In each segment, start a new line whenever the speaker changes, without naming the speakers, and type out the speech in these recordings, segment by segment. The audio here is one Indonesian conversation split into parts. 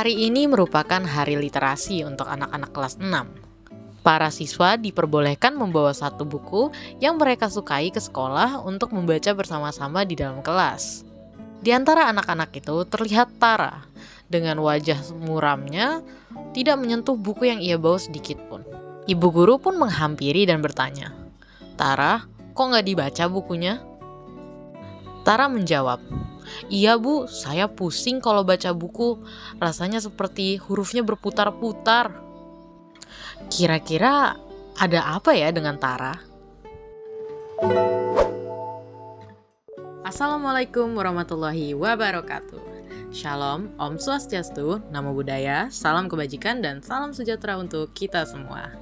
Hari ini merupakan hari literasi untuk anak-anak kelas 6. Para siswa diperbolehkan membawa satu buku yang mereka sukai ke sekolah untuk membaca bersama-sama di dalam kelas. Di antara anak-anak itu terlihat Tara, dengan wajah muramnya tidak menyentuh buku yang ia bawa sedikit pun. Ibu guru pun menghampiri dan bertanya, "Tara, kok nggak dibaca bukunya?" Tara menjawab, "Iya bu, saya pusing kalau baca buku, rasanya seperti hurufnya berputar-putar." Kira-kira ada apa ya dengan Tara? Assalamualaikum warahmatullahi wabarakatuh. Shalom, Om Swastiastu, Namo Buddhaya, salam kebajikan dan salam sejahtera untuk kita semua.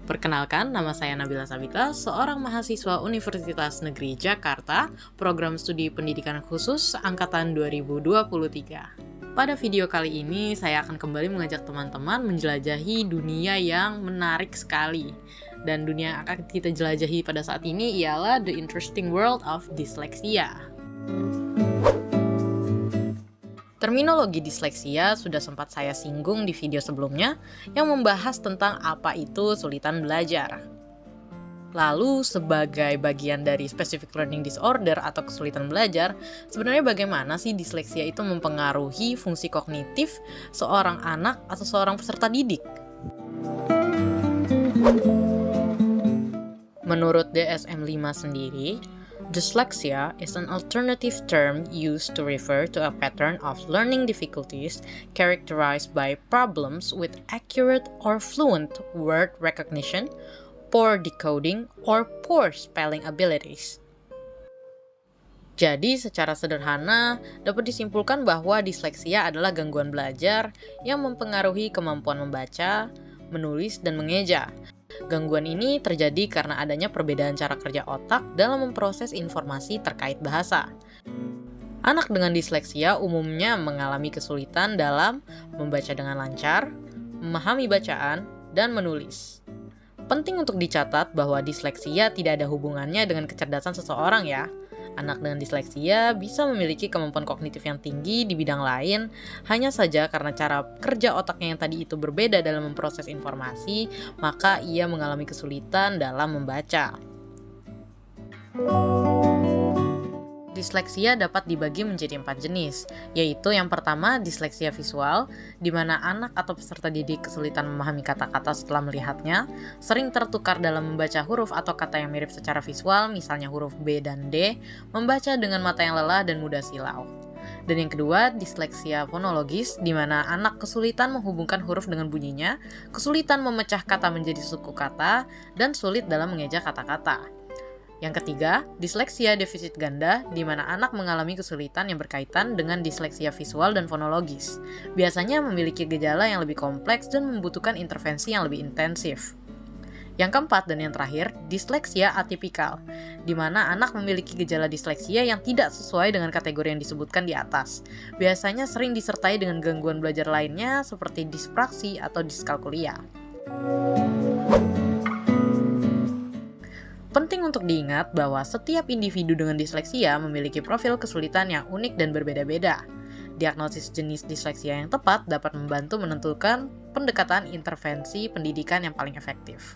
Perkenalkan, nama saya Nabila Sabita, seorang mahasiswa Universitas Negeri Jakarta, Program Studi Pendidikan Khusus Angkatan 2023. Pada video kali ini, saya akan kembali mengajak teman-teman menjelajahi dunia yang menarik sekali. Dan dunia yang akan kita jelajahi pada saat ini ialah The Interesting World of Dyslexia. Terminologi disleksia sudah sempat saya singgung di video sebelumnya yang membahas tentang apa itu kesulitan belajar. Lalu, sebagai bagian dari specific learning disorder atau kesulitan belajar, sebenarnya bagaimana sih disleksia itu mempengaruhi fungsi kognitif seorang anak atau seorang peserta didik? Menurut DSM-5 sendiri, dyslexia is an alternative term used to refer to a pattern of learning difficulties characterized by problems with accurate or fluent word recognition, poor decoding, or poor spelling abilities. Jadi, secara sederhana, dapat disimpulkan bahwa disleksia adalah gangguan belajar yang mempengaruhi kemampuan membaca, menulis, dan mengeja. Gangguan ini terjadi karena adanya perbedaan cara kerja otak dalam memproses informasi terkait bahasa. Anak dengan disleksia umumnya mengalami kesulitan dalam membaca dengan lancar, memahami bacaan, dan menulis. Penting untuk dicatat bahwa disleksia tidak ada hubungannya dengan kecerdasan seseorang ya. Anak dengan disleksia bisa memiliki kemampuan kognitif yang tinggi di bidang lain, hanya saja karena cara kerja otaknya yang tadi itu berbeda dalam memproses informasi, maka ia mengalami kesulitan dalam membaca. Disleksia dapat dibagi menjadi 4 jenis, yaitu yang pertama disleksia visual, di mana anak atau peserta didik kesulitan memahami kata-kata setelah melihatnya, sering tertukar dalam membaca huruf atau kata yang mirip secara visual, misalnya huruf B dan D, membaca dengan mata yang lelah dan mudah silau. Dan yang kedua, disleksia fonologis, di mana anak kesulitan menghubungkan huruf dengan bunyinya, kesulitan memecah kata menjadi suku kata, dan sulit dalam mengeja kata-kata. Yang ketiga, disleksia defisit ganda, di mana anak mengalami kesulitan yang berkaitan dengan disleksia visual dan fonologis. Biasanya memiliki gejala yang lebih kompleks dan membutuhkan intervensi yang lebih intensif. Yang keempat dan yang terakhir, disleksia atipikal, di mana anak memiliki gejala disleksia yang tidak sesuai dengan kategori yang disebutkan di atas. Biasanya sering disertai dengan gangguan belajar lainnya seperti dispraksi atau diskalkulia. Penting untuk diingat bahwa setiap individu dengan disleksia memiliki profil kesulitan yang unik dan berbeda-beda. Diagnosis jenis disleksia yang tepat dapat membantu menentukan pendekatan intervensi pendidikan yang paling efektif.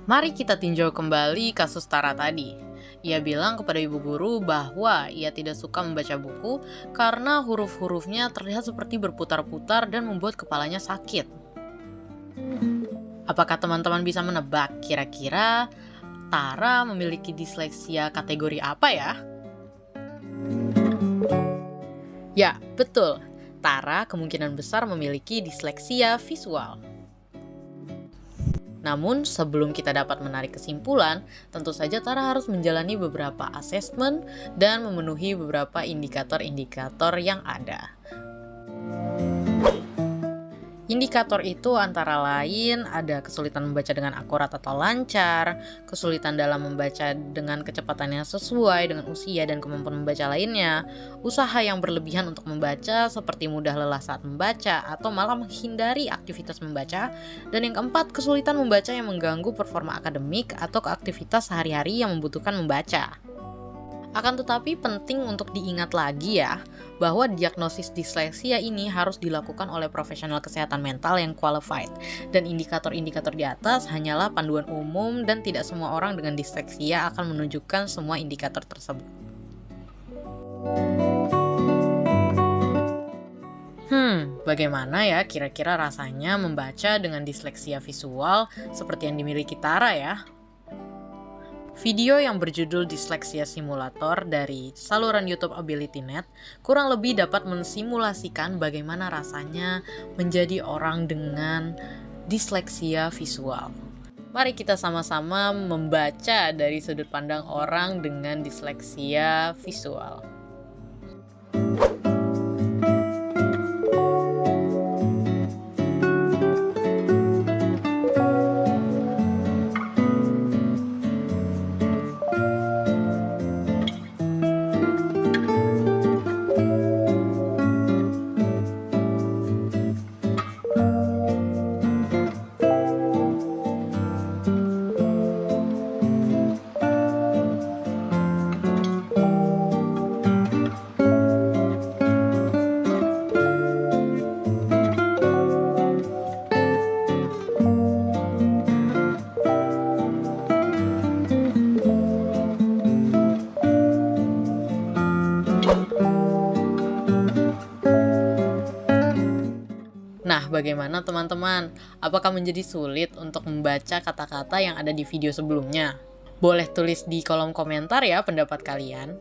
Mari kita tinjau kembali kasus Tara tadi. Ia bilang kepada ibu guru bahwa ia tidak suka membaca buku karena huruf-hurufnya terlihat seperti berputar-putar dan membuat kepalanya sakit. Apakah teman-teman bisa menebak kira-kira Tara memiliki disleksia kategori apa ya? Ya, betul. Tara kemungkinan besar memiliki disleksia visual. Namun, sebelum kita dapat menarik kesimpulan, tentu saja Tara harus menjalani beberapa asesmen dan memenuhi beberapa indikator-indikator yang ada. Indikator itu antara lain ada kesulitan membaca dengan akurat atau lancar, kesulitan dalam membaca dengan kecepatan yang sesuai dengan usia dan kemampuan membaca lainnya, usaha yang berlebihan untuk membaca seperti mudah lelah saat membaca atau malah menghindari aktivitas membaca, dan yang keempat, kesulitan membaca yang mengganggu performa akademik atau aktivitas sehari-hari yang membutuhkan membaca. Akan tetapi penting untuk diingat lagi ya, bahwa diagnosis disleksia ini harus dilakukan oleh profesional kesehatan mental yang qualified, dan indikator-indikator di atas hanyalah panduan umum dan tidak semua orang dengan disleksia akan menunjukkan semua indikator tersebut. Bagaimana ya kira-kira rasanya membaca dengan disleksia visual seperti yang dimiliki Tara ya? Video yang berjudul Disleksia Simulator dari saluran YouTube AbilityNet kurang lebih dapat mensimulasikan bagaimana rasanya menjadi orang dengan disleksia visual. Mari kita sama-sama membaca dari sudut pandang orang dengan disleksia visual. Nah, bagaimana teman-teman? Apakah menjadi sulit untuk membaca kata-kata yang ada di video sebelumnya? Boleh tulis di kolom komentar ya pendapat kalian.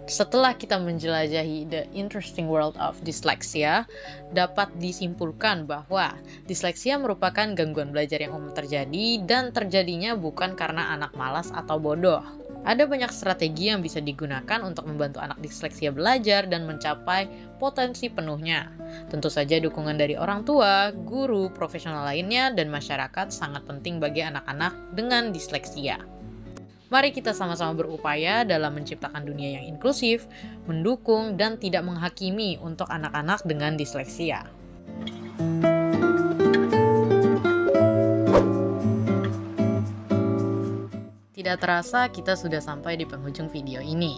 Setelah kita menjelajahi the interesting world of dyslexia, dapat disimpulkan bahwa disleksia merupakan gangguan belajar yang umum terjadi dan terjadinya bukan karena anak malas atau bodoh. Ada banyak strategi yang bisa digunakan untuk membantu anak disleksia belajar dan mencapai potensi penuhnya. Tentu saja dukungan dari orang tua, guru, profesional lainnya, dan masyarakat sangat penting bagi anak-anak dengan disleksia. Mari kita sama-sama berupaya dalam menciptakan dunia yang inklusif, mendukung, dan tidak menghakimi untuk anak-anak dengan disleksia. Tidak terasa kita sudah sampai di penghujung video ini.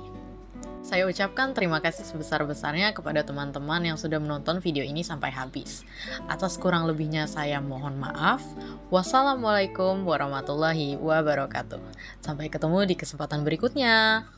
Saya ucapkan terima kasih sebesar-besarnya kepada teman-teman yang sudah menonton video ini sampai habis. Atas kurang lebihnya saya mohon maaf. Wassalamualaikum warahmatullahi wabarakatuh. Sampai ketemu di kesempatan berikutnya.